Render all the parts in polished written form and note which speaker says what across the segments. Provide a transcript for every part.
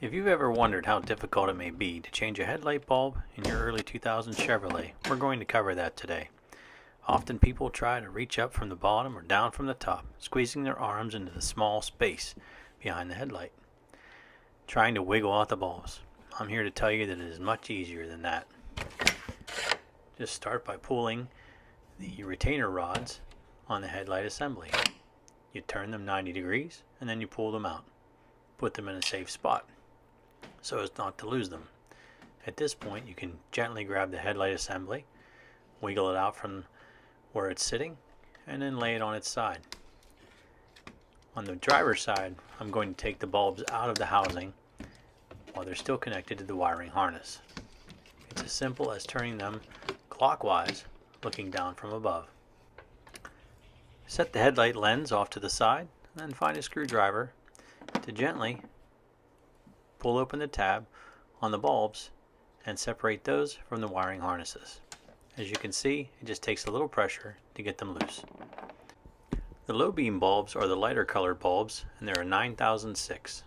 Speaker 1: If you've ever wondered how difficult it may be to change a headlight bulb in your early 2000s Chevrolet, we're going to cover that today. Often people try to reach up from the bottom or down from the top, squeezing their arms into the small space behind the headlight, trying to wiggle out the bulbs. I'm here to tell you that it is much easier than that. Just start by pulling the retainer rods on the headlight assembly. You turn them 90 degrees and then you pull them out. Put them in a safe spot so as not to lose them. At this point, you can gently grab the headlight assembly, wiggle it out from where it's sitting, and then lay it on its side. On the driver's side, I'm going to take the bulbs out of the housing while they're still connected to the wiring harness. It's as simple as turning them clockwise, looking down from above. Set the headlight lens off to the side, and then find a screwdriver to gently pull open the tab on the bulbs and separate those from the wiring harnesses. As you can see, it just takes a little pressure to get them loose. The low beam bulbs are the lighter colored bulbs, and there are 9006.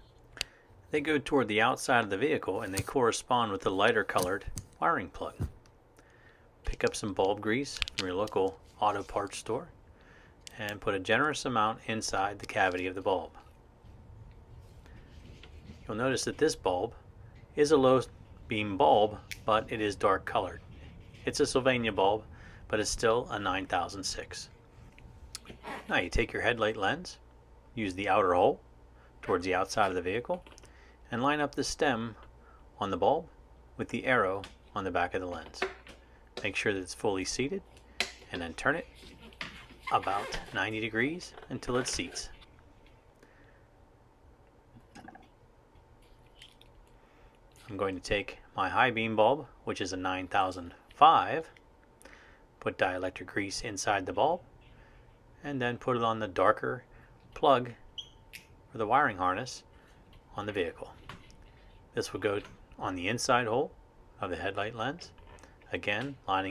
Speaker 1: They go toward the outside of the vehicle and they correspond with the lighter colored wiring plug. Pick up some bulb grease from your local auto parts store and put a generous amount inside the cavity of the bulb. You'll notice that this bulb is a low beam bulb, but it is dark colored. It's a Sylvania bulb, but it's still a 9006. Now you take your headlight lens, use the outer hole towards the outside of the vehicle, and line up the stem on the bulb with the arrow on the back of the lens. Make sure that it's fully seated, and then turn it about 90 degrees until it seats. I'm going to take my high beam bulb, which is a 9005, put dielectric grease inside the bulb, and then put it on the darker plug for the wiring harness on the vehicle. This will go on the inside hole of the headlight lens, again lining